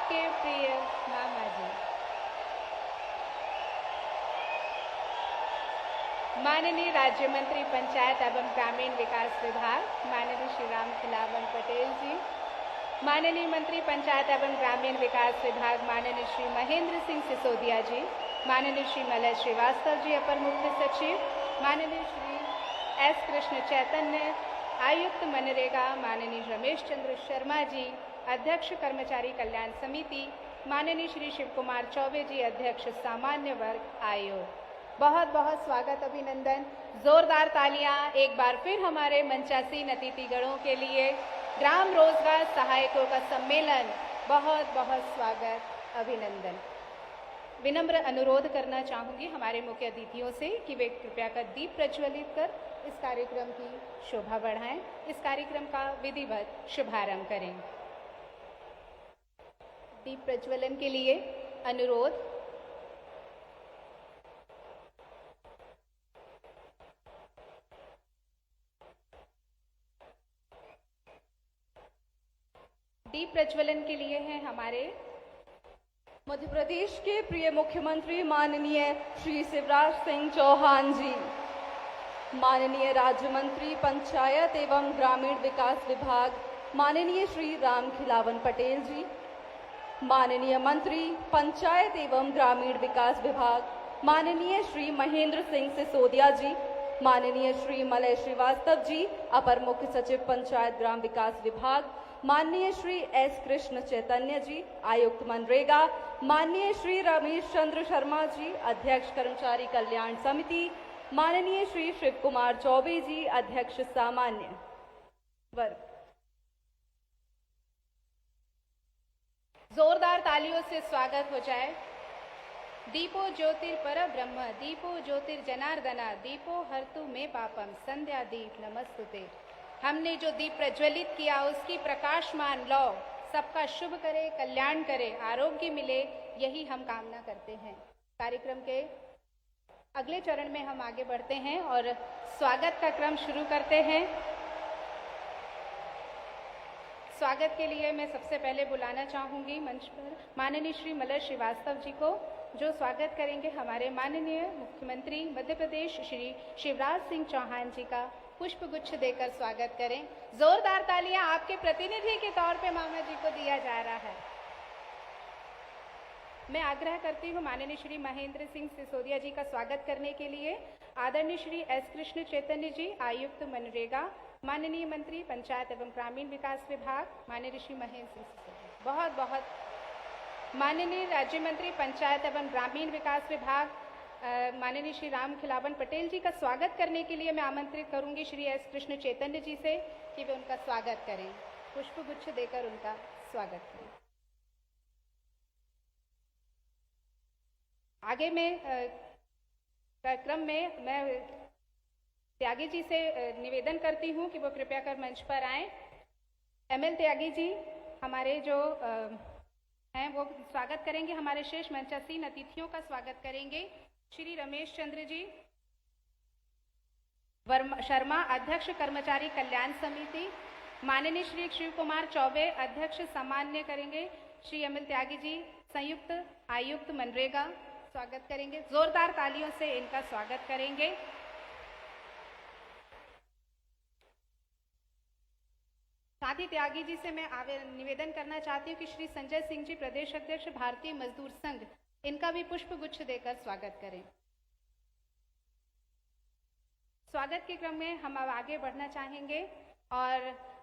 आपके प्रिय मामा जी, माननीय राज्य मंत्री पंचायत एवं ग्रामीण विकास विभाग माननीय श्री राम खिलावन पटेल जी, माननीय मंत्री पंचायत एवं ग्रामीण विकास विभाग माननीय श्री महेंद्र सिंह सिसोदिया जी, माननीय श्री मलय श्रीवास्तव जी अपर मुख्य सचिव, माननीय श्री एस कृष्ण चैतन्य आयुक्त मनरेगा, माननीय रमेश चंद्र शर्मा जी अध्यक्ष कर्मचारी कल्याण समिति, माननीय श्री शिव कुमार चौबे जी अध्यक्ष सामान्य वर्ग आयोग, बहुत बहुत स्वागत अभिनंदन। जोरदार तालियां एक बार फिर हमारे मंचासीन अतिथिगणों के लिए। ग्राम रोजगार सहायकों का सम्मेलन, बहुत बहुत स्वागत अभिनंदन। विनम्र अनुरोध करना चाहूंगी हमारे मुख्य अतिथियों से कि वे कृपया कर दीप प्रज्वलित कर इस कार्यक्रम की शोभा बढ़ाएं, इस कार्यक्रम का विधिवत शुभारंभ करें। दीप प्रज्वलन के लिए अनुरोध। दीप प्रज्वलन के लिए हैं हमारे मध्य प्रदेश के प्रिय मुख्यमंत्री माननीय श्री शिवराज सिंह चौहान जी, माननीय राज्य मंत्री पंचायत एवं ग्रामीण विकास विभाग माननीय श्री राम खिलावन पटेल जी, माननीय मंत्री पंचायत एवं ग्रामीण विकास विभाग माननीय श्री महेंद्र सिंह सिसोदिया जी, माननीय श्री मलय श्रीवास्तव जी अपर मुख्य सचिव पंचायत ग्राम विकास विभाग, माननीय श्री एस कृष्ण चैतन्य जी आयुक्त मनरेगा, माननीय श्री रमेश चंद्र शर्मा जी अध्यक्ष कर्मचारी कल्याण समिति, माननीय श्री शिव कुमार चौबे जी अध्यक्ष सामान्य वर्ग। जोरदार तालियों से स्वागत हो जाए। दीपो ज्योतिर्पर ब्रह्म दीपो ज्योतिर्जनार्दना दीपो हर्तु मे पापम संध्या दीप नमस्तुते। हमने जो दीप प्रज्वलित किया उसकी प्रकाशमान लौ सबका शुभ करे, कल्याण करे, आरोग्य मिले, यही हम कामना करते हैं। कार्यक्रम के अगले चरण में हम आगे बढ़ते हैं और स्वागत का क्रम शुरू करते हैं। स्वागत के लिए मैं सबसे पहले बुलाना चाहूंगी मंच पर माननीय श्री मलय श्रीवास्तव जी को, जो स्वागत करेंगे हमारे माननीय मुख्यमंत्री मध्य प्रदेश श्री शिवराज सिंह चौहान जी का। पुष्प गुच्छ देकर स्वागत करें। जोरदार तालियां आपके प्रतिनिधि के तौर पे मामा जी को दिया जा रहा है। मैं आग्रह करती हूं माननीय श्री महेंद्र सिंह सिसोदिया जी का स्वागत करने के लिए आदरणीय श्री एस कृष्ण चैतन्य जी आयुक्त मनरेगा, माननीय मंत्री पंचायत एवं ग्रामीण विकास विभाग माननीय श्री महेंद्र सिंह सिसोदिया, बहुत बहुत माननीय राज्य मंत्री पंचायत एवं ग्रामीण विकास विभाग माननीय श्री राम खिलावन पटेल जी का स्वागत करने के लिए मैं आमंत्रित करूंगी श्री एस कृष्ण चैतन्य जी से कि वे उनका स्वागत करें, पुष्प गुच्छ देकर उनका स्वागत करें। आगे में कार्यक्रम में मैं त्यागी जी से निवेदन करती हूं कि वो कृपया कर मंच पर आएं। एमएल त्यागी जी हमारे जो हैं वो स्वागत करेंगे, हमारे शेष मंचासीन अतिथियों का स्वागत करेंगे। श्री रमेश चंद्र जी शर्मा अध्यक्ष कर्मचारी कल्याण समिति, माननीय श्री शिव कुमार चौबे अध्यक्ष सामान्य करेंगे, श्री एमएल त्यागी जी संयुक्त आयुक्त मनरेगा स्वागत करेंगे। जोरदार तालियों से इनका स्वागत करेंगे। साथ ही त्यागी जी से मैं निवेदन करना चाहती हूँ कि श्री संजय सिंह जी प्रदेश अध्यक्ष भारतीय मजदूर संघ, इनका भी पुष्प गुच्छ देकर स्वागत करें। स्वागत के क्रम में हम अब आगे बढ़ना चाहेंगे और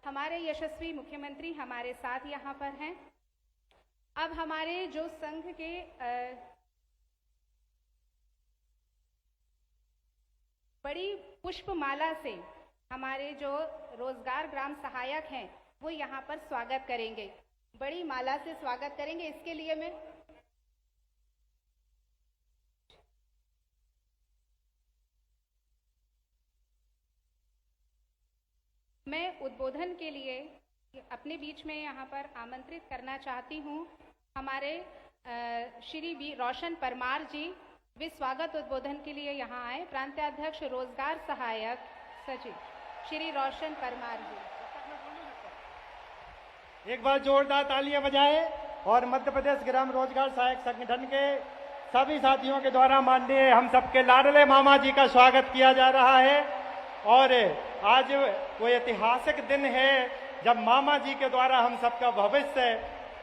हमारे यशस्वी मुख्यमंत्री हमारे साथ यहाँ पर हैं। अब हमारे जो संघ के बड़ी पुष्पमाला से हमारे जो रोजगार ग्राम सहायक हैं वो यहाँ पर स्वागत करेंगे, बड़ी माला से स्वागत करेंगे। इसके लिए मैं उद्बोधन के लिए अपने बीच में यहाँ पर आमंत्रित करना चाहती हूँ हमारे श्री रोशन परमार जी। वे स्वागत उद्बोधन के लिए यहाँ आए। प्रांताध्यक्ष रोजगार सहायक सचिव श्री रोशन परमार जी। एक बार जोरदार तालियां बजाएं। और मध्य प्रदेश ग्राम रोजगार सहायक संगठन के सभी साथियों के द्वारा माननीय हम सबके लाडले मामा जी का स्वागत किया जा रहा है। और आज वो ऐतिहासिक दिन है जब मामा जी के द्वारा हम सबका भविष्य,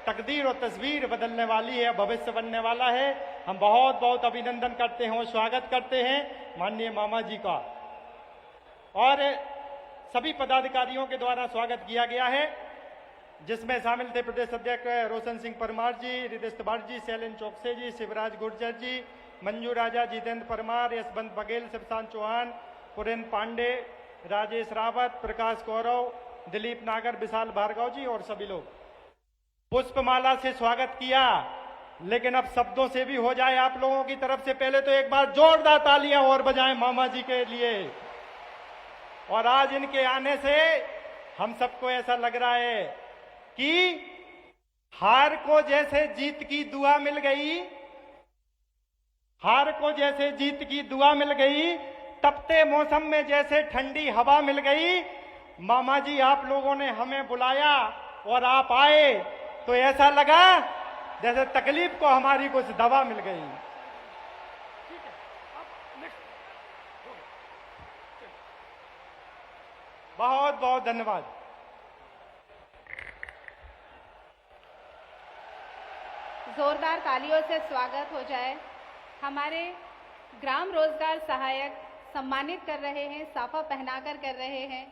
तकदीर और तस्वीर बदलने वाली है, भविष्य बनने वाला है। हम बहुत बहुत अभिनंदन करते हैं और स्वागत करते हैं माननीय मामा जी का। और सभी पदाधिकारियों के द्वारा स्वागत किया गया है, जिसमें शामिल थे प्रदेश अध्यक्ष रोशन सिंह परमार जी, हृदय तिवारी जी, शैलेंद्र चौकसे जी, शिवराज गुर्जर जी, मंजू राजा, जितेंद्र परमार, यशवंत बघेल, शिवशांत चौहान, पुरेंद्र पांडे, राजेश रावत, प्रकाश गौरव, दिलीप नागर, विशाल भार्गव जी और सभी लोग। पुष्पमाला से स्वागत किया, लेकिन अब शब्दों से भी हो जाए आप लोगों की तरफ से। पहले तो एक बार जोरदार तालियां और बजाएं मामा जी के लिए। और आज इनके आने से हम सबको ऐसा लग रहा है कि हार को जैसे जीत की दुआ मिल गई, हार को जैसे जीत की दुआ मिल गई, तपते मौसम में जैसे ठंडी हवा मिल गई। मामा जी आप लोगों ने हमें बुलाया और आप आए तो ऐसा लगा जैसे तकलीफ को हमारी कुछ दवा मिल गई। बहुत बहुत धन्यवाद। जोरदार तालियों से स्वागत हो जाए। हमारे ग्राम रोजगार सहायक सम्मानित कर रहे हैं, साफा पहनाकर कर रहे हैं।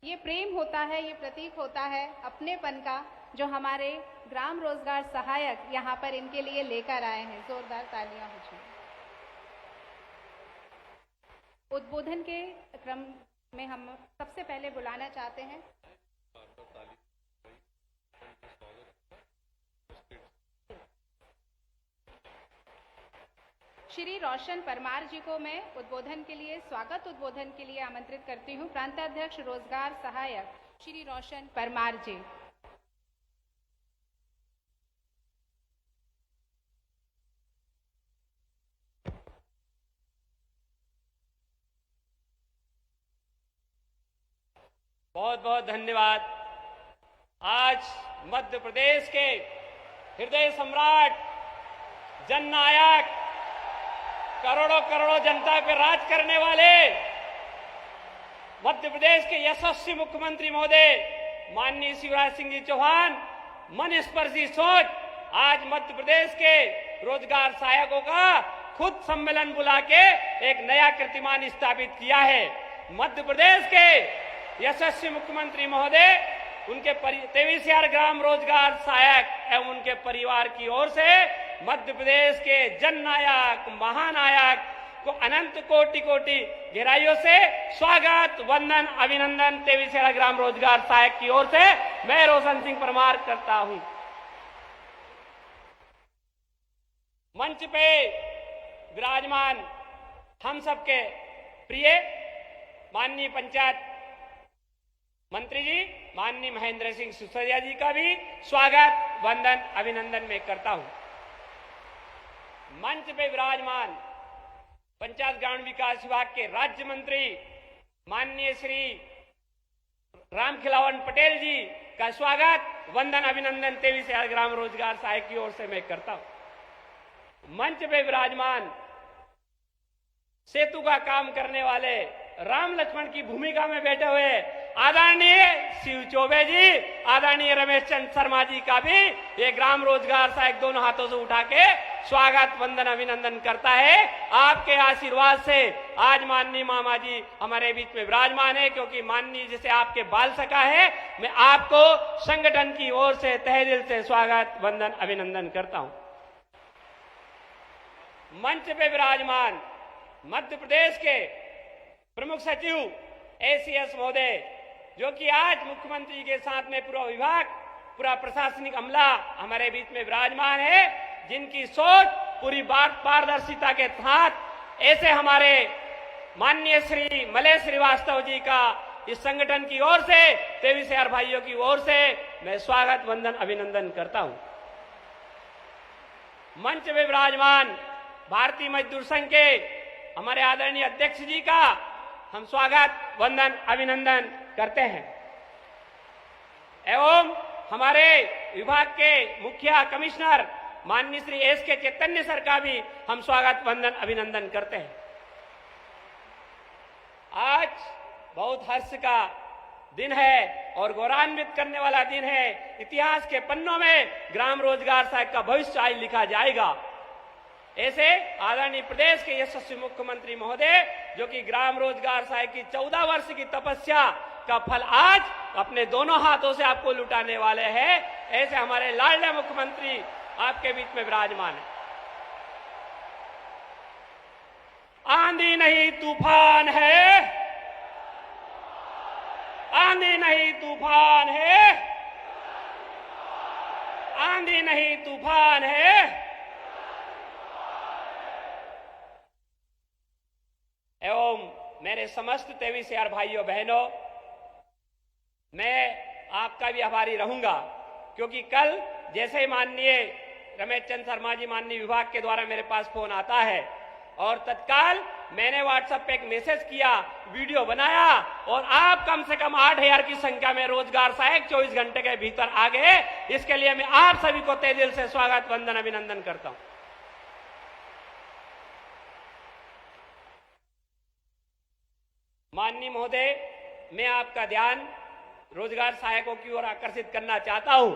ये प्रेम होता है, ये प्रतीक होता है अपनेपन का, जो हमारे ग्राम रोजगार सहायक यहाँ पर इनके लिए लेकर आए हैं। जोरदार तालियां हो जाए। उद्बोधन के क्रम में हम सबसे पहले बुलाना चाहते हैं श्री रोशन परमार जी को। मैं उद्बोधन के लिए, स्वागत उद्बोधन के लिए आमंत्रित करती हूं। प्रांताध्यक्ष रोजगार सहायक श्री रोशन परमार जी। बहुत बहुत धन्यवाद। आज मध्य प्रदेश के हृदय सम्राट, जननायक, करोड़ों करोड़ों जनता पर राज करने वाले मध्य प्रदेश के यशस्वी मुख्यमंत्री महोदय माननीय शिवराज सिंह जी चौहान मन स्पर्शी सोच आज मध्य प्रदेश के रोजगार सहायकों का खुद सम्मेलन बुला के एक नया कीर्तिमान स्थापित किया है। मध्य प्रदेश के यशस्वी मुख्यमंत्री महोदय, उनके 23,000 ग्राम रोजगार सहायक एवं उनके परिवार की ओर से मध्य प्रदेश के जननायक, महानायक को अनंत कोटि कोटि गहराइयों से स्वागत, वंदन, अभिनंदन 23,000 ग्राम रोजगार सहायक की ओर से मैं रोशन सिंह परमार करता हूं। मंच पे विराजमान हम सबके प्रिय माननीय पंचायत मंत्री जी माननीय महेंद्र सिंह सिसोदिया जी का भी स्वागत, वंदन, अभिनंदन मैं करता हूं। मंच पे विराजमान पंचायत ग्रामीण विकास विभाग के राज्य मंत्री माननीय श्री रामखिलावन पटेल जी का स्वागत, वंदन, अभिनंदन 23,000 ग्राम रोजगार सहायक की ओर से मैं करता हूं। मंच पे विराजमान सेतु का काम करने वाले राम लक्ष्मण की भूमिका में बैठे हुए आदरणीय शिव चौबे जी, आदरणीय रमेश चंद्र शर्मा जी का भी ये ग्राम रोजगार सहायक दोनों हाथों से उठा के स्वागत, वंदन, अभिनंदन करता है। आपके आशीर्वाद से आज माननीय मामा जी हमारे बीच में विराजमान है, क्योंकि माननीय जैसे आपके बाल सखा है, मैं आपको संगठन की ओर से तहे दिल से स्वागत, वंदन, अभिनंदन करता हूं। मंच पे विराजमान मध्य प्रदेश के प्रमुख सचिव एसीएस महोदय, जो कि आज मुख्यमंत्री के साथ में पूरा विभाग, पूरा प्रशासनिक अमला हमारे बीच में विराजमान है, जिनकी सोच पूरी पारदर्शिता के साथ ऐसे हमारे माननीय श्री मलय श्रीवास्तव जी का इस संगठन की ओर से 23,000 भाइयों की ओर से मैं स्वागत, वंदन, अभिनंदन करता हूं। मंच में विराजमान भारतीय मजदूर संघ के हमारे आदरणीय अध्यक्ष जी का हम स्वागत, वंदन, अभिनंदन करते हैं। एवं हमारे विभाग के मुखिया कमिश्नर माननीय श्री एस.के. चैतन्य सर का भी हम स्वागत वंदन अभिनंदन करते हैं। आज बहुत हर्ष का दिन है और गौरवान्वित करने वाला दिन है। इतिहास के पन्नों में ग्राम रोजगार सहायक का भविष्य आज लिखा जाएगा। ऐसे आदरणीय प्रदेश के यशस्वी मुख्यमंत्री महोदय, जो कि ग्राम रोजगार सहायक की 14 वर्ष की तपस्या का फल आज अपने दोनों हाथों से आपको लुटाने वाले हैं, ऐसे हमारे लाडले मुख्यमंत्री आपके बीच में विराजमान है। आंधी नहीं तूफान है, आंधी नहीं तूफान है, आंधी नहीं तूफान है। एवं मेरे समस्त 23 भाइयों बहनों, मैं आपका भी आभारी रहूंगा, क्योंकि कल जैसे ही माननीय रमेश चंद्र शर्मा जी माननीय विभाग के द्वारा मेरे पास फोन आता है और तत्काल मैंने व्हाट्सएप पे एक मैसेज किया, वीडियो बनाया और आप कम से कम 8000 की संख्या में रोजगार सहायक 24 घंटे के भीतर आ गए। इसके लिए मैं आप सभी को तहे दिल से स्वागत वंदन अभिनंदन करता हूं। माननीय महोदय, मैं आपका ध्यान रोजगार सहायकों की ओर आकर्षित करना चाहता हूं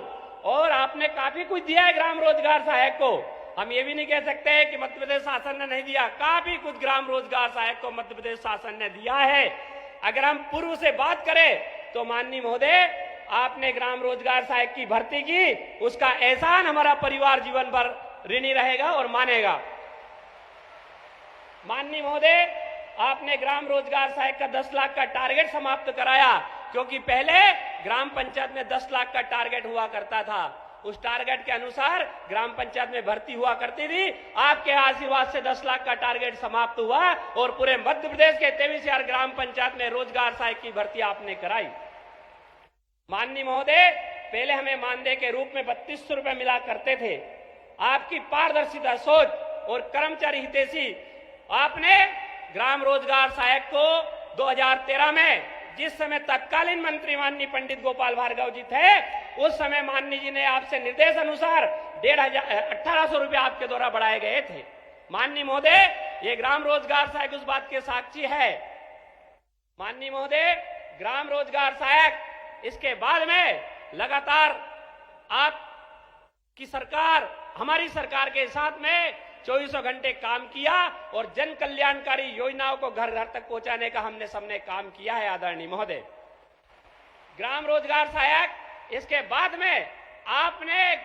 और आपने काफी कुछ दिया है ग्राम रोजगार सहायक को। हम ये भी नहीं कह सकते कि मध्य प्रदेश शासन ने नहीं दिया, काफी कुछ ग्राम रोजगार सहायक को मध्य प्रदेश शासन ने दिया है। अगर हम पूर्व से बात करें तो माननीय महोदय, आपने ग्राम रोजगार सहायक की भर्ती की, उसका एहसान हमारा परिवार जीवन भर ऋणी रहेगा और मानेगा। माननीय महोदय, आपने ग्राम रोजगार सहायक का 10 लाख का टारगेट समाप्त कराया, क्योंकि पहले ग्राम पंचायत में 10 लाख का टारगेट हुआ करता था। उस टारगेट के अनुसार ग्राम पंचायत में भर्ती हुआ करती थी। आपके आशीर्वाद से 10 लाख का टारगेट समाप्त हुआ और पूरे मध्य प्रदेश के 23,000 ग्राम पंचायत में रोजगार सहायक की भर्ती आपने कराई। माननीय महोदय, पहले हमें मानदेय के रूप में 3200 रुपए मिला करते थे। आपकी पारदर्शिता, सोच और कर्मचारी हितैषी, आपने ग्राम रोजगार सहायक को 2013 में, जिस समय तत्कालीन मंत्री माननीय पंडित गोपाल भार्गव जी थे, उस समय माननीय जी ने आपसे निर्देश अनुसार 1800 रुपए आपके द्वारा बढ़ाए गए थे। माननीय महोदय, ये ग्राम रोजगार सहायक उस बात के साक्षी है। माननीय महोदय, ग्राम रोजगार सहायक इसके बाद में लगातार आपकी सरकार, हमारी सरकार के साथ में 24 घंटे काम किया और जन कल्याणकारी योजनाओं को घर घर तक पहुंचाने का हमने सबने काम किया है। आदरणीय महोदय, ग्राम रोजगार सहायक इसके बाद में आपने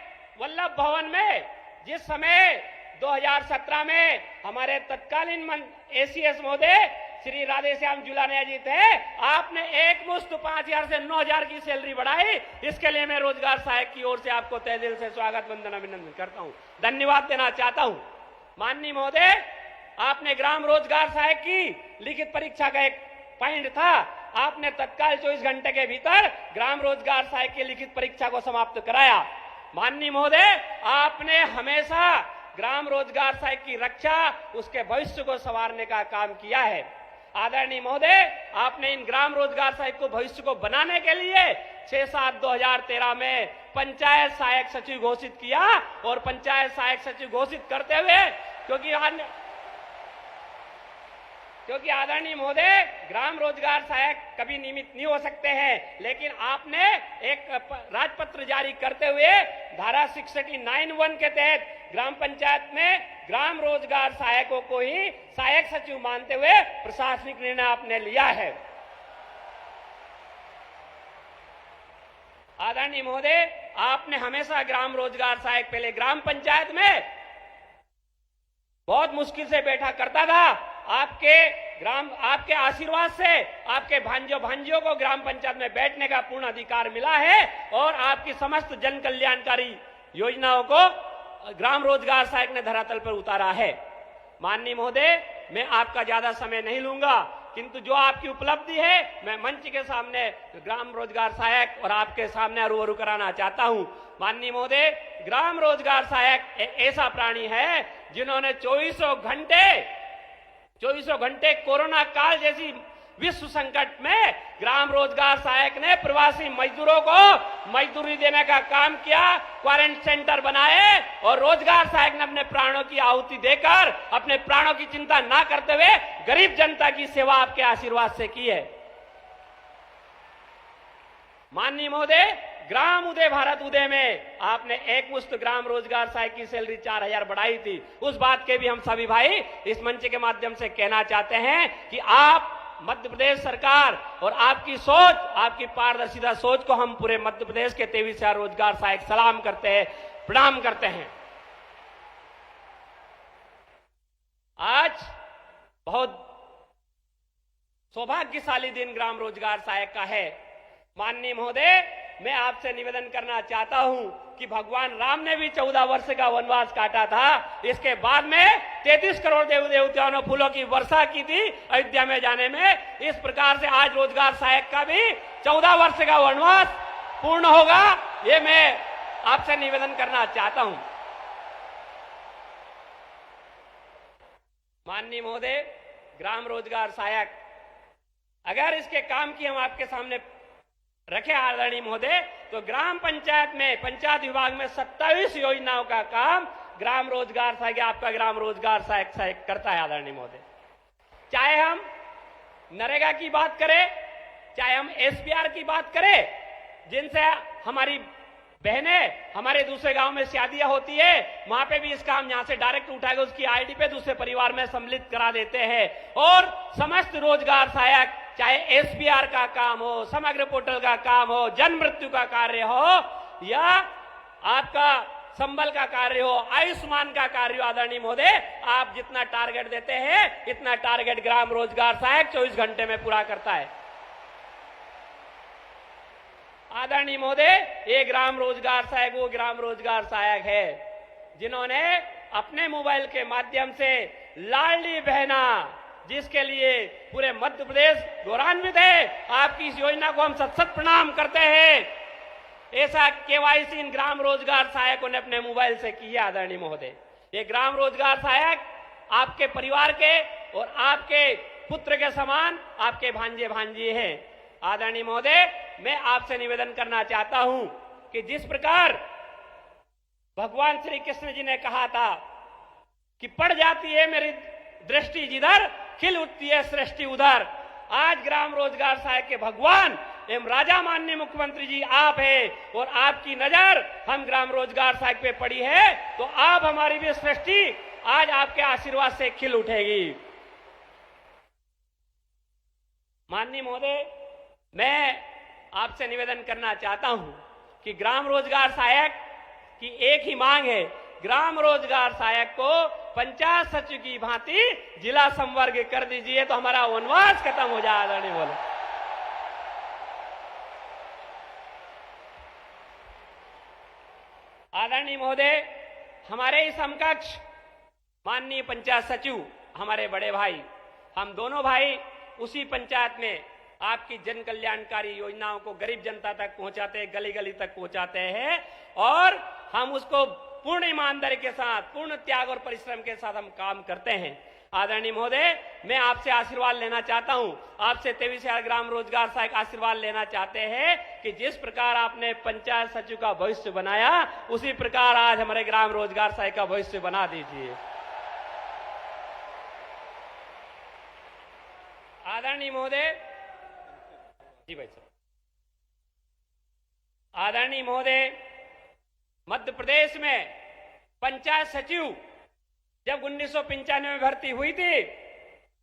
वल्लभ भवन में, जिस समय 2017 में हमारे तत्कालीन एसीएस महोदय श्री राधेश्याम जुलानिया जी थे, आपने एक मुश्त 5000 से 9000 की सैलरी बढ़ाई। इसके लिए मैं रोजगार सहायक की ओर से आपको तहे दिल से स्वागत वंदन अभिनंदन करता हूं, धन्यवाद देना चाहता हूं। माननीय महोदय, आपने ग्राम रोजगार सहायक की लिखित परीक्षा का एक पॉइंट था, आपने तत्काल 24 घंटे के भीतर ग्राम रोजगार सहायक की लिखित परीक्षा को समाप्त कराया। माननीय महोदय, आपने हमेशा ग्राम रोजगार सहायक की रक्षा, उसके भविष्य को संवारने का काम किया है। आदरणीय महोदय, आपने इन ग्राम रोजगार सहायक को भविष्य को बनाने के लिए 6/7/2013 में पंचायत सहायक सचिव घोषित किया और पंचायत सहायक सचिव घोषित करते हुए, क्योंकि आदरणीय महोदय, ग्राम रोजगार सहायक कभी नियमित नहीं हो सकते हैं, लेकिन आपने एक राजपत्र जारी करते हुए धारा 69(1) के तहत ग्राम पंचायत में ग्राम रोजगार सहायकों को ही सहायक सचिव मानते हुए प्रशासनिक निर्णय आपने लिया है। आदरणीय महोदय, आपने हमेशा ग्राम रोजगार सहायक पहले ग्राम पंचायत में बहुत मुश्किल से बैठा करता था। आपके आशीर्वाद से आपके भांजियों को ग्राम पंचायत में बैठने का पूर्ण अधिकार मिला है और आपकी समस्त जन कल्याणकारी योजनाओं को ग्राम रोजगार सहायक ने धरातल पर उतारा है। माननीय महोदय, मैं आपका ज्यादा समय नहीं लूंगा, किंतु जो आपकी उपलब्धि है मैं मंच के सामने ग्राम रोजगार सहायक और आपके सामने रूबरू कराना चाहता हूं। माननीय महोदय, ग्राम रोजगार सहायक एक ऐसा प्राणी है जिन्होंने 24 घंटे कोरोना काल जैसी विश्व संकट में ग्राम रोजगार सहायक ने प्रवासी मजदूरों को मजदूरी देने का काम किया, क्वारंटाइन सेंटर बनाए और रोजगार सहायक ने अपने प्राणों की आहुति देकर अपने प्राणों की चिंता ना करते हुए गरीब जनता की सेवा आपके आशीर्वाद से की है। माननीय महोदय, ग्राम उदय भारत उदय में आपने एक मुश्त ग्राम रोजगार सहायक की सैलरी 4000 बढ़ाई थी। उस बात के भी हम सभी भाई इस मंच के माध्यम से कहना चाहते हैं कि आप मध्य प्रदेश सरकार और आपकी सोच, आपकी पारदर्शिता सोच को हम पूरे मध्य प्रदेश के 23,000 रोजगार सहायक सलाम करते हैं, प्रणाम करते हैं। आज बहुत सौभाग्यशाली दिन ग्राम रोजगार सहायक का है। माननीय महोदय, मैं आपसे निवेदन करना चाहता हूं कि भगवान राम ने भी 14 वर्ष का वनवास काटा था। इसके बाद में 33 करोड़ देवी देवताओं ने फूलों की वर्षा की थी अयोध्या में जाने में। इस प्रकार से आज रोजगार सहायक का भी 14 वर्ष का वनवास पूर्ण होगा, ये मैं आपसे निवेदन करना चाहता हूं। माननीय महोदय, ग्राम रोजगार सहायक अगर इसके काम की हम आपके सामने रखे आदरणीय महोदय, तो ग्राम पंचायत में, पंचायत विभाग में 27 योजनाओं का काम ग्राम रोजगार सहायक, आपका ग्राम रोजगार सहायक करता है आदरणीय महोदय। चाहे हम नरेगा की बात करें, चाहे हम एसपीआर की बात करें, जिनसे हमारी बहनें हमारे दूसरे गांव में शादियां होती है, वहां पे भी इस काम यहां से डायरेक्ट उठाकर उसकी आईडी पे दूसरे परिवार में सम्मिलित करा देते हैं। और समस्त रोजगार सहायक, चाहे एसपीआर का काम हो, समग्र पोर्टल का काम हो, जन्म मृत्यु का कार्य हो या आपका संबल का कार्य हो, आयुष्मान का कार्य हो, आदरणीय महोदय, आप जितना टारगेट देते हैं इतना टारगेट ग्राम रोजगार सहायक 24 घंटे में पूरा करता है। आदरणीय महोदय, ये ग्राम रोजगार सहायक वो ग्राम रोजगार सहायक है जिन्होंने अपने मोबाइल के माध्यम से लाडली बहना, जिसके लिए पूरे मध्य प्रदेश गौरवान्वित है, आपकी इस योजना को हम सत प्रणाम करते हैं। ऐसा केवाईसी इन ग्राम रोजगार सहायकों ने अपने मोबाइल से की है आदरणीय महोदय। ये ग्राम रोजगार सहायक आपके परिवार के और आपके पुत्र के समान आपके भांजे भांजी हैं। आदरणीय महोदय, मैं आपसे निवेदन करना चाहता हूं कि जिस प्रकार भगवान श्री कृष्ण जी ने कहा था कि पड़ जाती है मेरी दृष्टि जिधर, खिल उठती है सृष्टि उधर, आज ग्राम रोजगार सहायक के भगवान एवं राजा माननीय मुख्यमंत्री जी आप हैं और आपकी नजर हम ग्राम रोजगार सहायक पे पड़ी है, तो आप हमारी भी सृष्टि आज आपके आशीर्वाद से खिल उठेगी। माननीय महोदय, मैं आपसे निवेदन करना चाहता हूं कि ग्राम रोजगार सहायक की एक ही मांग है, ग्राम रोजगार सहायक को पंचायत सचिव की भांति जिला संवर्ग कर दीजिए तो हमारा वनवास खत्म हो जाए। आदरणीय बोले आदरणीय महोदय, हमारे इस समकक्ष माननीय पंचायत सचिव हमारे बड़े भाई, हम दोनों भाई उसी पंचायत में आपकी जन कल्याणकारी योजनाओं को गरीब जनता तक पहुंचाते हैं, गली गली तक पहुंचाते हैं और हम उसको पूर्ण ईमानदारी के साथ, पूर्ण त्याग और परिश्रम के साथ हम काम करते हैं। आदरणीय महोदय, मैं आपसे आशीर्वाद लेना चाहता हूं, आपसे 23,000 ग्राम रोजगार सहायक आशीर्वाद लेना चाहते हैं कि जिस प्रकार आपने पंचायत सचिव का भविष्य बनाया, उसी प्रकार आज हमारे ग्राम रोजगार सहायक का भविष्य बना दीजिए। आदरणीय महोदय, जी भाई साहब, आदरणीय महोदय, मध्य प्रदेश में पंचायत सचिव जब 1995 में भर्ती हुई थी,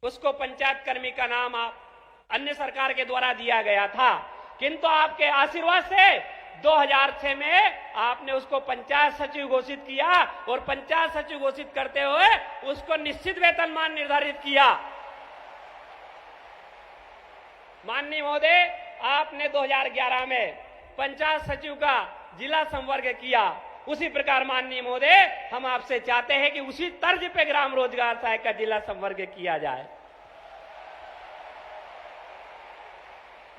उसको पंचायत कर्मी का नाम अन्य सरकार के द्वारा दिया गया था, किंतु आपके आशीर्वाद से 2006 में आपने उसको पंचायत सचिव घोषित किया और पंचायत सचिव घोषित करते हुए उसको निश्चित वेतनमान निर्धारित किया। माननीय महोदय, आपने 2011 में पंचायत सचिव का जिला संवर्ग किया, उसी प्रकार माननीय महोदय हम आपसे चाहते हैं कि उसी तर्ज पे ग्राम रोजगार सहायक का जिला संवर्ग किया जाए।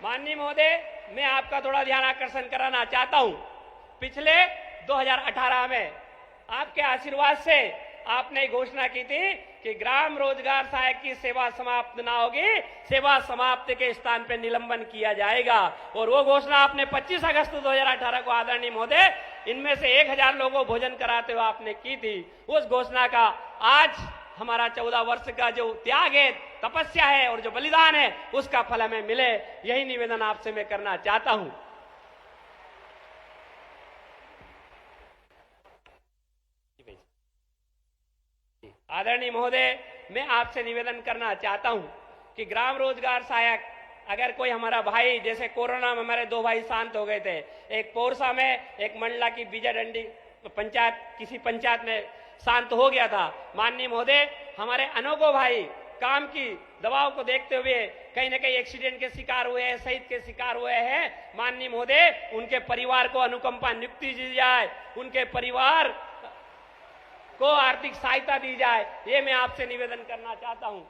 माननीय महोदय, मैं आपका थोड़ा ध्यान आकर्षण कराना चाहता हूं। पिछले 2018 में आपके आशीर्वाद से आपने घोषणा की थी कि ग्राम रोजगार सहायक की सेवा समाप्त ना होगी, सेवा समाप्ति के स्थान पे निलंबन किया जाएगा। और वो घोषणा आपने 25 अगस्त 2018 को आदरणीय महोदय इनमें से 1000 लोगों को भोजन कराते हुए आपने की थी। उस घोषणा का आज हमारा 14 वर्ष का जो त्याग है, तपस्या है और जो बलिदान है, उसका फल हमें मिले, यही निवेदन आपसे मैं करना चाहता हूं। आदरणीय महोदय, मैं आपसे निवेदन करना चाहता हूं कि ग्राम रोजगार सहायक अगर कोई हमारा भाई, जैसे कोरोना में हमारे 2 भाई शांत हो गए थे, एक पोरसा में, एक मंडला की बीजाडंडी पंचायत, किसी पंचायत में शांत हो गया था। माननीय महोदय, हमारे अनोखो भाई काम की दबाव को देखते हुए कहीं न कहीं एक्सीडेंट के शिकार हुए हैं, शहीद के शिकार हुए हैं। माननीय महोदय, उनके परिवार को अनुकंपा नियुक्ति दी जाए, उनके परिवार को आर्थिक सहायता दी जाए, ये मैं आपसे निवेदन करना चाहता हूं।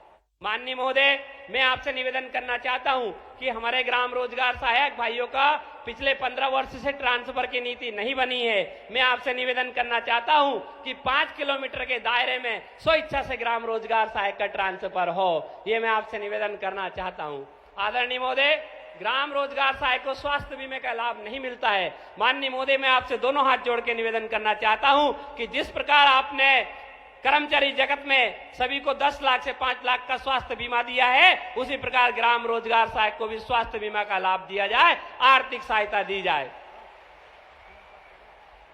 माननीय महोदय, मैं आपसे निवेदन करना चाहता हूं कि हमारे ग्राम रोजगार सहायक भाइयों का पिछले 15 वर्ष से ट्रांसफर की नीति नहीं बनी है। मैं आपसे निवेदन करना चाहता हूं कि 5 किलोमीटर के दायरे में स्वेच्छा से ग्राम रोजगार सहायक का ट्रांसफर हो, ये मैं आपसे निवेदन करना चाहता हूं। आदरणीय महोदय, ग्राम रोजगार सहायक को स्वास्थ्य बीमे का लाभ नहीं मिलता है। माननीय महोदय, मैं आपसे दोनों हाथ जोड़ के निवेदन करना चाहता हूं कि जिस प्रकार आपने कर्मचारी जगत में सभी को 10 लाख से 5 लाख का स्वास्थ्य बीमा दिया है, उसी प्रकार ग्राम रोजगार सहायक को भी स्वास्थ्य बीमा का लाभ दिया जाए, आर्थिक सहायता दी जाए।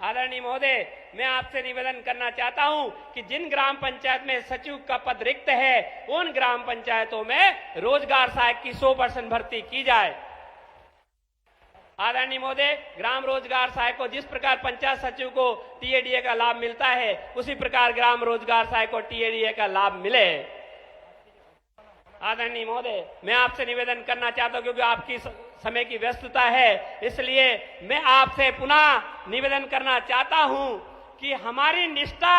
आदरणीय महोदय, मैं आपसे निवेदन करना चाहता हूं कि जिन ग्राम पंचायत में सचिव का पद रिक्त है, उन ग्राम पंचायतों में रोजगार सहायक की 100% भर्ती की जाए। आदरणीय महोदय, ग्राम रोजगार सहायक को जिस प्रकार पंचायत सचिव को टीएडीए का लाभ मिलता है, उसी प्रकार ग्राम रोजगार सहायक को टीएडीए का लाभ मिले। आदरणीय महोदय, मैं आपसे निवेदन करना चाहता हूं, क्योंकि आपकी समय की व्यस्तता है, इसलिए मैं आपसे पुनः निवेदन करना चाहता हूं कि हमारी निष्ठा,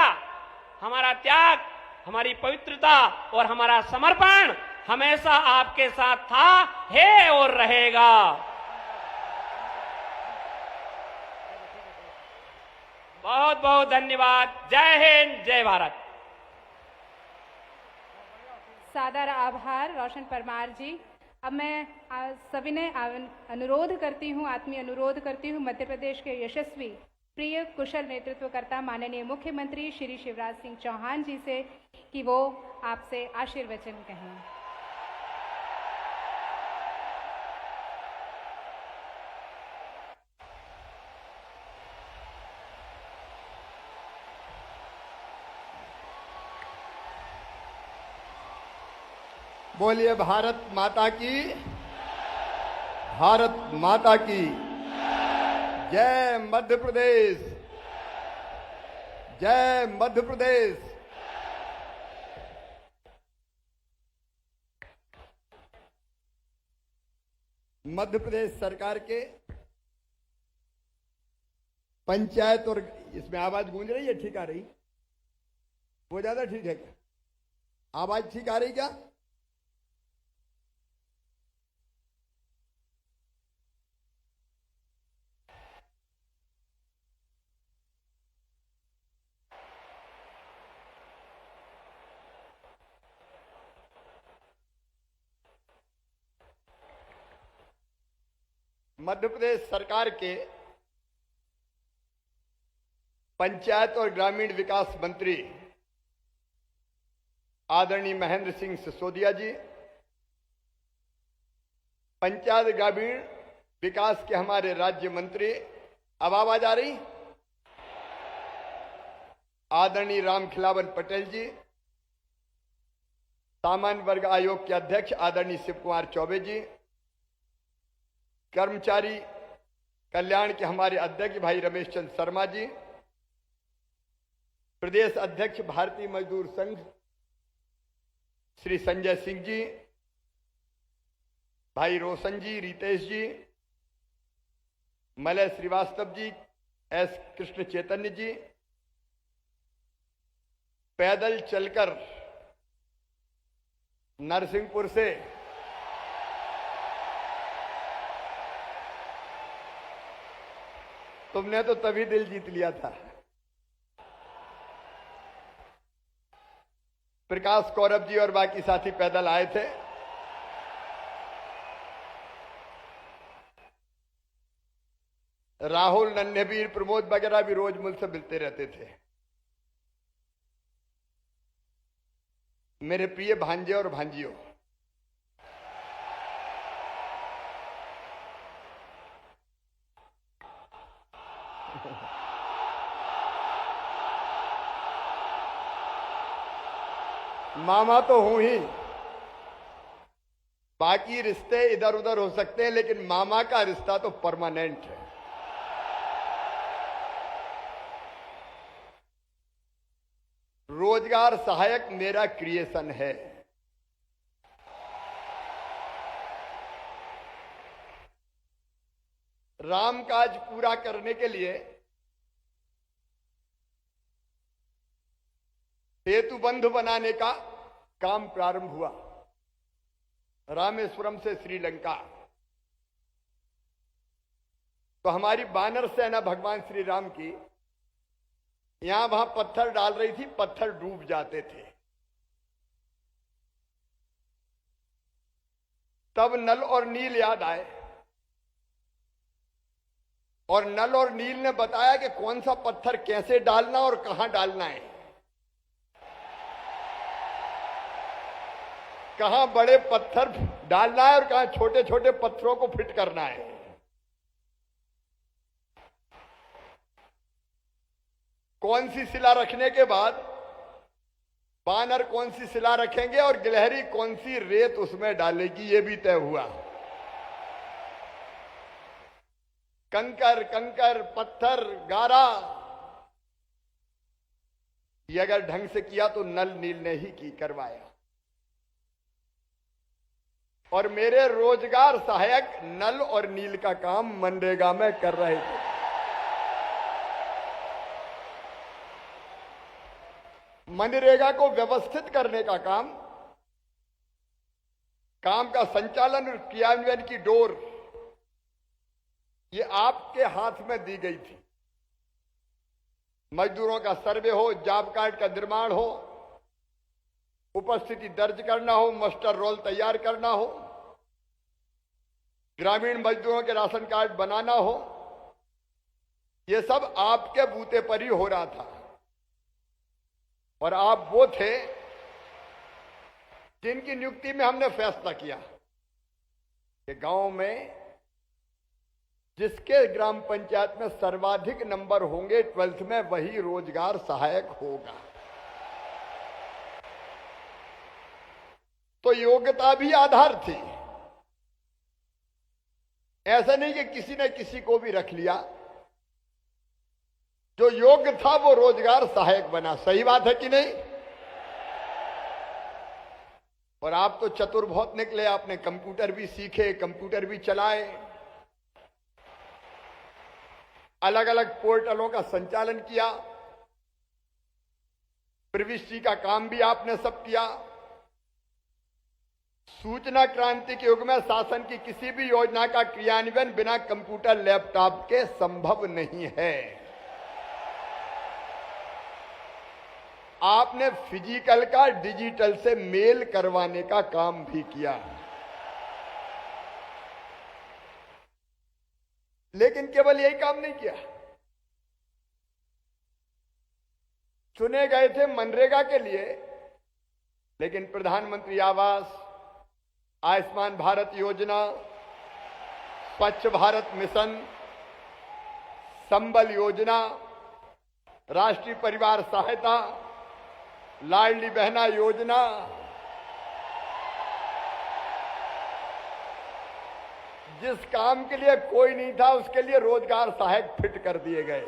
हमारा त्याग, हमारी पवित्रता और हमारा समर्पण हमेशा आपके साथ था, है और रहेगा। बहुत बहुत धन्यवाद। जय हिंद, जय भारत। सादर आभार रोशन परमार जी। अब मैं सभी ने अनुरोध करती हूँ, आत्मीय अनुरोध करती हूँ मध्य प्रदेश के यशस्वी, प्रिय, कुशल नेतृत्वकर्ता माननीय मुख्यमंत्री श्री शिवराज सिंह चौहान जी से कि वो आपसे आशीर्वचन कहें। बोलिए भारत माता की, भारत माता की जय। मध्य प्रदेश, जय मध्य प्रदेश। मध्य प्रदेश सरकार के पंचायत और, इसमें आवाज गूंज रही है, ठीक आ रही? वो ज्यादा ठीक है क्या? आवाज ठीक आ रही क्या? मध्य प्रदेश सरकार के पंचायत और ग्रामीण विकास मंत्री आदरणीय महेंद्र सिंह सिसोदिया जी, पंचायत ग्रामीण विकास के हमारे राज्य मंत्री, अब आवाज आ रही? आदरणीय रामखिलावन पटेल जी, सामान्य वर्ग आयोग के अध्यक्ष आदरणीय शिव कुमार चौबे जी, कर्मचारी कल्याण के हमारे अध्यक्ष भाई रमेश चंद्र शर्मा जी, प्रदेश अध्यक्ष भारतीय मजदूर संघ श्री संजय सिंह जी, भाई रोशन जी, रितेश जी, मलय श्रीवास्तव जी, एस कृष्ण चैतन्य जी, पैदल चलकर नरसिंहपुर से तुमने तो तभी दिल जीत लिया था। प्रकाश कौरव जी और बाकी साथी पैदल आए थे। राहुल, नन्हेवीर, प्रमोद वगैरह भी रोज मुझसे मिलते रहते थे। मेरे प्रिय भांजे और भांजियों, मामा तो हूं ही, बाकी रिश्ते इधर उधर हो सकते हैं, लेकिन मामा का रिश्ता तो परमानेंट है। रोजगार सहायक मेरा क्रिएशन है। राम काज पूरा करने के लिए सेतु बंध बनाने का काम प्रारंभ हुआ, रामेश्वरम से श्रीलंका। तो हमारी वानर सेना भगवान श्री राम की यहां वहां पत्थर डाल रही थी, पत्थर डूब जाते थे। तब नल और नील याद आए और नल और नील ने बताया कि कौन सा पत्थर कैसे डालना और कहां डालना है, कहां बड़े पत्थर डालना है और कहां छोटे छोटे पत्थरों को फिट करना है। कौन सी शिला रखने के बाद वानर कौन सी शिला रखेंगे और गिलहरी कौन सी रेत उसमें डालेगी, यह भी तय हुआ। कंकर कंकर, पत्थर, गारा, ये अगर ढंग से किया तो नल नील ने ही की करवाया। और मेरे रोजगार सहायक नल और नील का काम मनरेगा में कर रहे थे। मनरेगा को व्यवस्थित करने का काम का संचालन और क्रियान्वयन की डोर ये आपके हाथ में दी गई थी। मजदूरों का सर्वे हो, जॉब कार्ड का निर्माण हो, उपस्थिति दर्ज करना हो, मास्टर रोल तैयार करना हो, ग्रामीण मजदूरों के राशन कार्ड बनाना हो, ये सब आपके बूते पर ही हो रहा था। और आप वो थे जिनकी नियुक्ति में हमने फैसला किया कि गांव में जिसके ग्राम पंचायत में सर्वाधिक नंबर होंगे 12th में, वही रोजगार सहायक होगा। तो योग्यता भी आधार थी। ऐसा नहीं कि किसी ने किसी को भी रख लिया, जो योग्य था वो रोजगार सहायक बना। सही बात है कि नहीं? और आप तो चतुर बहुत निकले, आपने कंप्यूटर भी सीखे, कंप्यूटर भी चलाए, अलग अलग पोर्टलों का संचालन किया, प्रविष्टि का काम भी आपने सब किया। सूचना क्रांति के युग में शासन की किसी भी योजना का क्रियान्वयन बिना कंप्यूटर लैपटॉप के संभव नहीं है। आपने फिजिकल का डिजिटल से मेल करवाने का काम भी किया। लेकिन केवल यही काम नहीं किया, चुने गए थे मनरेगा के लिए, लेकिन प्रधानमंत्री आवास, आयुष्मान भारत योजना, स्वच्छ भारत मिशन, संबल योजना, राष्ट्रीय परिवार सहायता, लाडली बहना योजना, जिस काम के लिए कोई नहीं था उसके लिए रोजगार सहायक फिट कर दिए गए।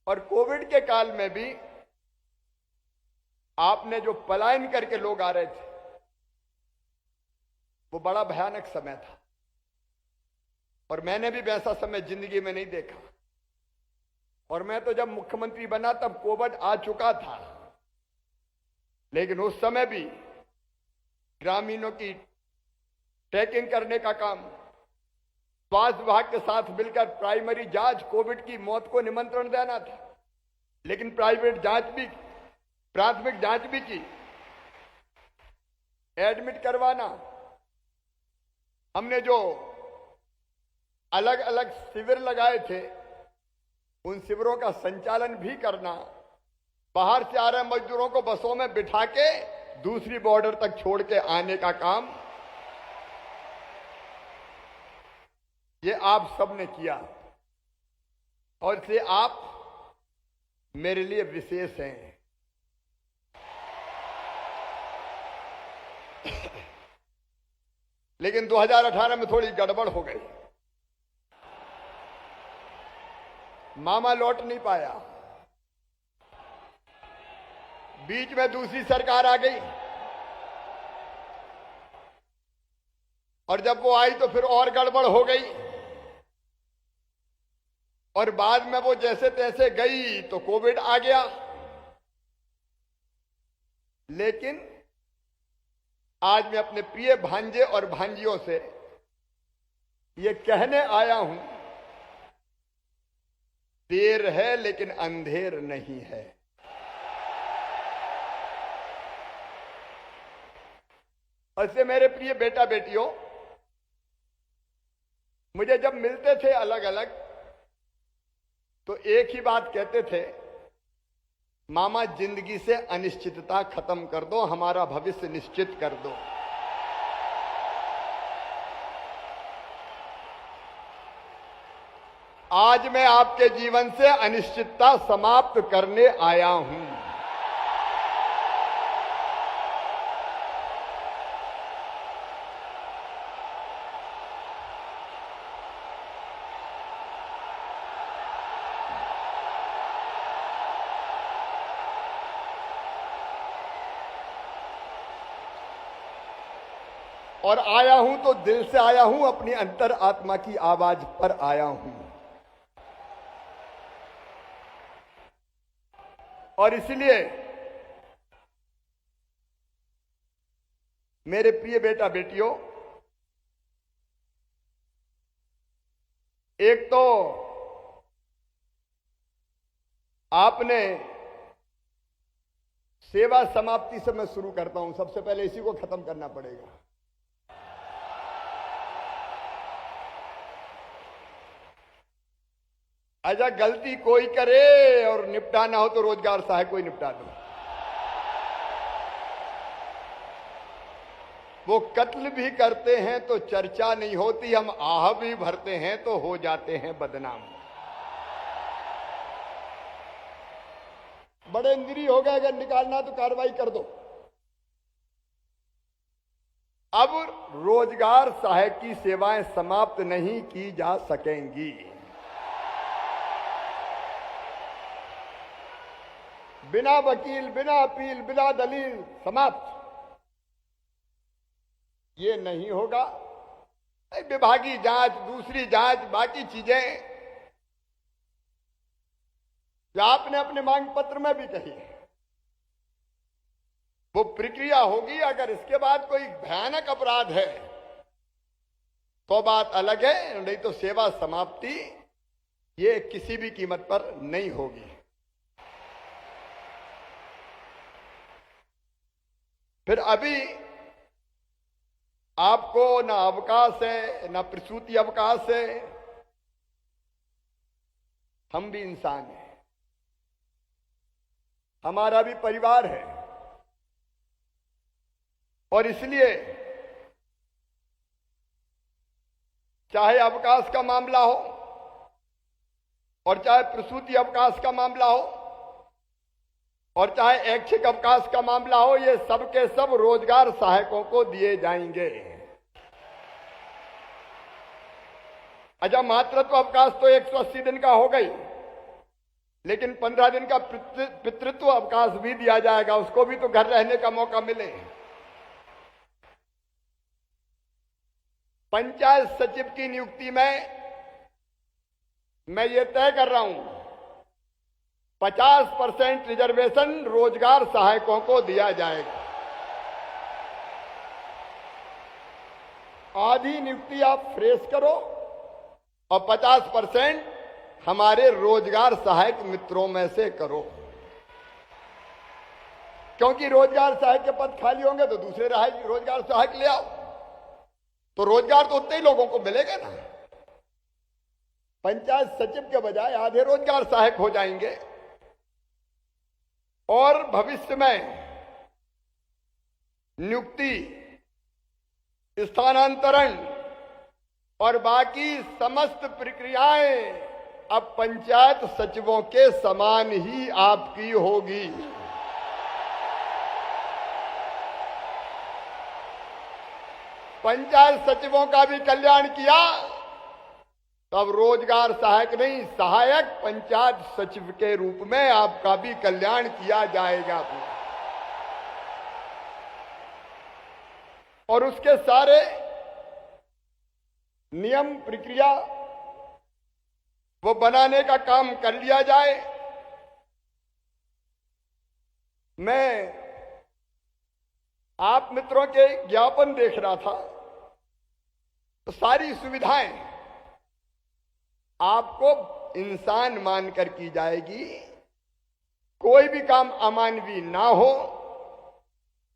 और कोविड के काल में भी आपने जो पलायन करके लोग आ रहे थे, वो बड़ा भयानक समय था और मैंने भी वैसा समय जिंदगी में नहीं देखा। और मैं तो जब मुख्यमंत्री बना तब कोविड आ चुका था, लेकिन उस समय भी ग्रामीणों की ट्रैकिंग करने का काम, स्वास्थ्य विभाग के साथ मिलकर प्राइमरी जांच, कोविड की मौत को निमंत्रण देना था। लेकिन प्राइवेट जांच भी, प्राथमिक जांच भी की, एडमिट करवाना, हमने जो अलग अलग शिविर लगाए थे उन शिविरों का संचालन भी करना, बाहर से आ रहे मजदूरों को बसों में बिठा के दूसरी बॉर्डर तक छोड़ के आने का काम ये आप सबने किया, और इसलिए आप मेरे लिए विशेष हैं। लेकिन 2018 में थोड़ी गड़बड़ हो गई, मामा लौट नहीं पाया, बीच में दूसरी सरकार आ गई, और जब वो आई तो फिर और गड़बड़ हो गई, और बाद में वो जैसे तैसे गई तो कोविड आ गया। लेकिन आज मैं अपने प्रिय भांजे और भांजियों से ये कहने आया हूं, देर है लेकिन अंधेर नहीं है। ऐसे मेरे प्रिय बेटा बेटियों, मुझे जब मिलते थे अलग अलग तो एक ही बात कहते थे, मामा जिंदगी से अनिश्चितता खत्म कर दो, हमारा भविष्य निश्चित कर दो। आज मैं आपके जीवन से अनिश्चितता समाप्त करने आया हूं। और आया हूं तो दिल से आया हूं, अपनी अंतर आत्मा की आवाज पर आया हूं। और इसलिए मेरे प्रिय बेटा बेटियों, एक तो आपने सेवा समाप्ति से मैं शुरू करता हूं, सबसे पहले इसी को खत्म करना पड़ेगा। अच्छा, गलती कोई करे और निपटाना हो तो रोजगार सहायक कोई निपटा दो। वो कत्ल भी करते हैं तो चर्चा नहीं होती, हम आह भी भरते हैं तो हो जाते हैं बदनाम। बड़े इंद्री हो गए, अगर निकालना तो कार्रवाई कर दो। अब रोजगार सहायक की सेवाएं समाप्त नहीं की जा सकेंगी। बिना वकील, बिना अपील, बिना दलील समाप्त, ये नहीं होगा। विभागीय जांच, दूसरी जांच, बाकी चीजें जो आपने अपने मांग पत्र में भी कही है, वो प्रक्रिया होगी। अगर इसके बाद कोई भयानक अपराध है तो बात अलग है, नहीं तो सेवा समाप्ति ये किसी भी कीमत पर नहीं होगी। फिर अभी आपको ना अवकाश है, ना प्रसूति अवकाश है। हम भी इंसान हैं, हमारा भी परिवार है, और इसलिए चाहे अवकाश का मामला हो और चाहे प्रसूति अवकाश का मामला हो और चाहे ऐच्छिक अवकाश का मामला हो, ये सब के सब रोजगार सहायकों को दिए जाएंगे। अच्छा, मातृत्व अवकाश तो 180 दिन का हो गई, लेकिन 15 दिन का पितृत्व अवकाश भी दिया जाएगा, उसको भी तो घर रहने का मौका मिले। पंचायत सचिव की नियुक्ति में मैं ये तय कर रहा हूं, 50% रिजर्वेशन रोजगार सहायकों को दिया जाएगा। आधी नियुक्ति आप फ्रेश करो और 50% हमारे रोजगार सहायक मित्रों में से करो, क्योंकि रोजगार सहायक के पद खाली होंगे तो दूसरे रोजगार सहायक ले आओ, तो रोजगार तो उतने ही लोगों को मिलेगा ना। पंचायत सचिव के बजाय आधे रोजगार सहायक हो जाएंगे और भविष्य में नियुक्ति, स्थानांतरण और बाकी समस्त प्रक्रियाएं अब पंचायत सचिवों के समान ही आपकी होगी। पंचायत सचिवों का भी कल्याण किया, तब रोजगार सहायक नहीं, सहायक पंचायत सचिव के रूप में आपका भी कल्याण किया जाएगा। और उसके सारे नियम प्रक्रिया वो बनाने का काम कर लिया जाए। मैं आप मित्रों के ज्ञापन देख रहा था, तो सारी सुविधाएं आपको इंसान मानकर की जाएगी, कोई भी काम अमानवीय ना हो।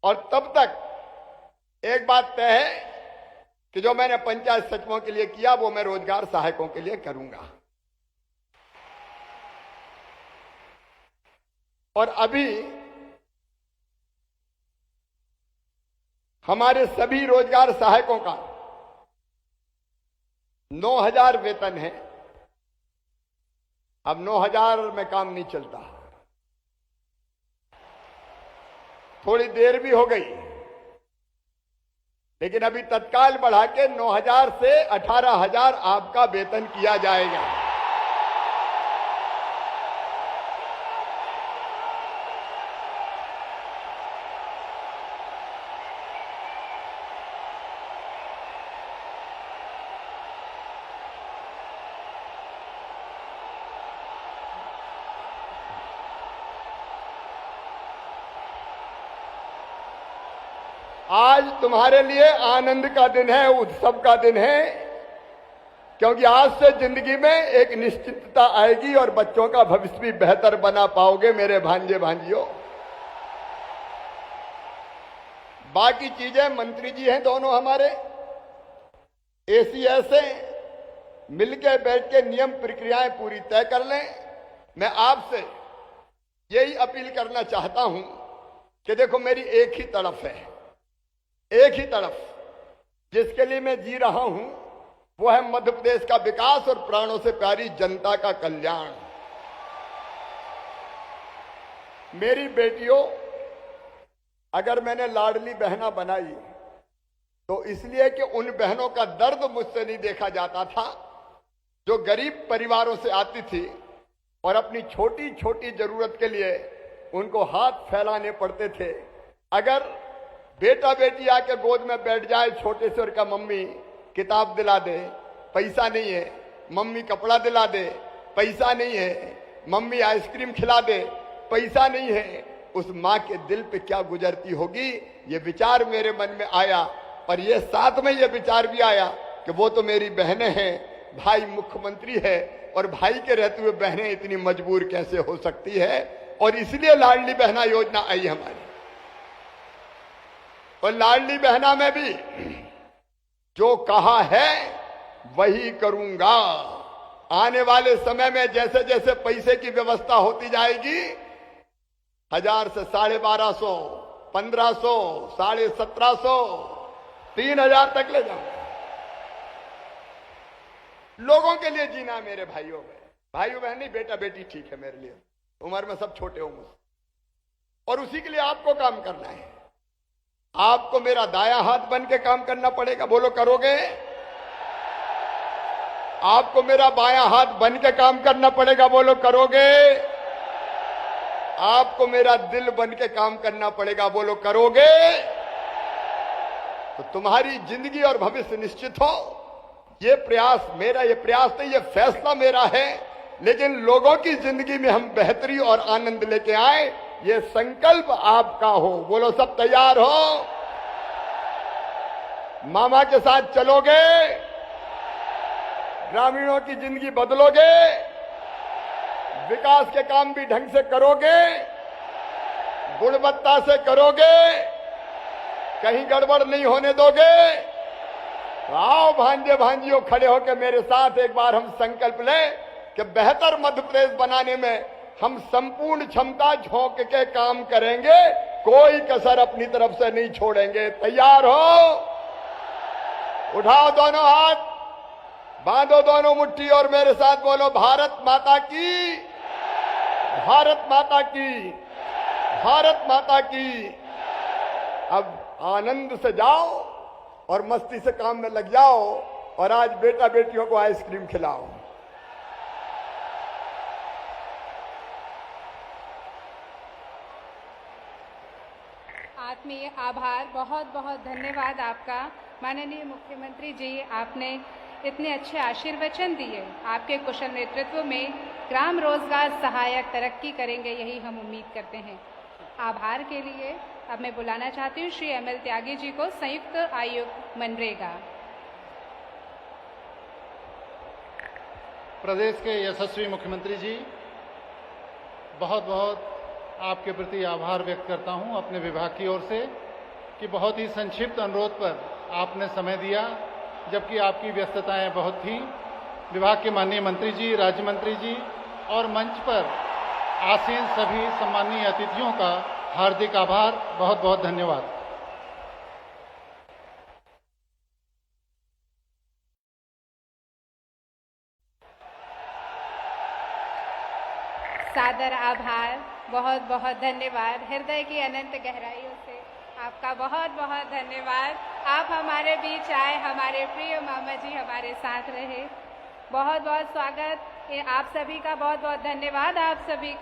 और तब तक एक बात तय है कि जो मैंने पंचायत सचिवों के लिए किया वो मैं रोजगार सहायकों के लिए करूंगा। और अभी हमारे सभी रोजगार सहायकों का 9,000 वेतन है। अब 9,000 में काम नहीं चलता, थोड़ी देर भी हो गई, लेकिन अभी तत्काल बढ़ा के 9,000 से 18,000 आपका वेतन किया जाएगा। आज तुम्हारे लिए आनंद का दिन है, उत्सव का दिन है, क्योंकि आज से जिंदगी में एक निश्चितता आएगी और बच्चों का भविष्य भी बेहतर बना पाओगे मेरे भांजे भांजियों। बाकी चीजें मंत्री जी हैं दोनों हमारे, एसीएस से मिलके बैठ के नियम प्रक्रियाएं पूरी तय कर लें। मैं आपसे यही अपील करना चाहता हूं कि देखो मेरी एक ही तरफ है, एक ही तरफ जिसके लिए मैं जी रहा हूं वो है मध्य प्रदेश का विकास और प्राणों से प्यारी जनता का कल्याण। मेरी बेटियों, अगर मैंने लाडली बहना बनाई तो इसलिए कि उन बहनों का दर्द मुझसे नहीं देखा जाता था जो गरीब परिवारों से आती थी और अपनी छोटी छोटी जरूरत के लिए उनको हाथ फैलाने पड़ते थे। अगर बेटा बेटी आके गोद में बैठ जाए छोटे से और का मम्मी किताब दिला दे, पैसा नहीं है, मम्मी कपड़ा दिला दे, पैसा नहीं है, मम्मी आइसक्रीम खिला दे, पैसा नहीं है, उस माँ के दिल पे क्या गुजरती होगी। ये विचार मेरे मन में आया, पर ये साथ में ये विचार भी आया कि वो तो मेरी बहनें हैं, भाई मुख्यमंत्री है और भाई के रहते हुए बहनें इतनी मजबूर कैसे हो सकती है। और इसलिए लाडली बहना योजना आई हमारी। और लाडली बहना में भी जो कहा है वही करूंगा। आने वाले समय में जैसे जैसे पैसे की व्यवस्था होती जाएगी, 1,000 से 1,250, 1,500, 1,750, 3,000 तक ले जाऊंगा। लोगों के लिए जीना मेरे भाइयों में, भाइयों बहन नहीं, बेटा बेटी ठीक है मेरे लिए, उम्र में सब छोटे हो मुझसे, और उसी के लिए आपको काम करना है। आपको मेरा दायां हाथ बन के काम करना पड़ेगा, बोलो करोगे? आपको मेरा बायां हाथ बन के काम करना पड़ेगा, बोलो करोगे? आपको मेरा दिल बन के काम करना पड़ेगा, बोलो करोगे? तो तुम्हारी जिंदगी और भविष्य निश्चित हो। ये प्रयास मेरा, ये प्रयास नहीं, ये फैसला मेरा है, लेकिन लोगों की जिंदगी में हम बेहतरी और आनंद लेके आए, ये संकल्प आपका हो। बोलो सब तैयार हो? मामा के साथ चलोगे? ग्रामीणों की जिंदगी बदलोगे? विकास के काम भी ढंग से करोगे, गुणवत्ता से करोगे, कहीं गड़बड़ नहीं होने दोगे। आओ भांजे भांजियों, खड़े होकर मेरे साथ एक बार हम संकल्प लें कि बेहतर मध्य प्रदेश बनाने में हम संपूर्ण क्षमता झोंक के काम करेंगे, कोई कसर अपनी तरफ से नहीं छोड़ेंगे। तैयार हो? उठाओ दोनों हाथ, बांधो दोनों मुट्ठी और मेरे साथ बोलो, भारत माता की, भारत माता की, भारत माता की। अब आनंद से जाओ और मस्ती से काम में लग जाओ और आज बेटा बेटियों को आइसक्रीम खिलाओ। आत्मीय आभार, बहुत बहुत धन्यवाद आपका माननीय मुख्यमंत्री जी। आपने इतने अच्छे आशीर्वचन दिए। आपके कुशल नेतृत्व में ग्राम रोजगार सहायक तरक्की करेंगे, यही हम उम्मीद करते हैं। आभार के लिए अब मैं बुलाना चाहती हूँ श्री ML त्यागी जी को, संयुक्त आयुक्त मनरेगा। प्रदेश के यशस्वी मुख्यमंत्री जी, बहुत बहुत आपके प्रति आभार व्यक्त करता हूं अपने विभाग की ओर से कि बहुत ही संक्षिप्त अनुरोध पर आपने समय दिया, जबकि आपकी व्यस्तताएं बहुत थीं। विभाग के माननीय मंत्री जी, राज्य मंत्री जी और मंच पर आसीन सभी सम्माननीय अतिथियों का हार्दिक आभार, बहुत बहुत धन्यवाद। सादर आभार, बहुत बहुत धन्यवाद। हृदय की अनंत गहराइयों से आपका बहुत बहुत धन्यवाद। आप हमारे बीच आए, हमारे प्रिय मामा जी हमारे साथ रहे। बहुत बहुत स्वागत, आप सभी का बहुत बहुत धन्यवाद। आप सभी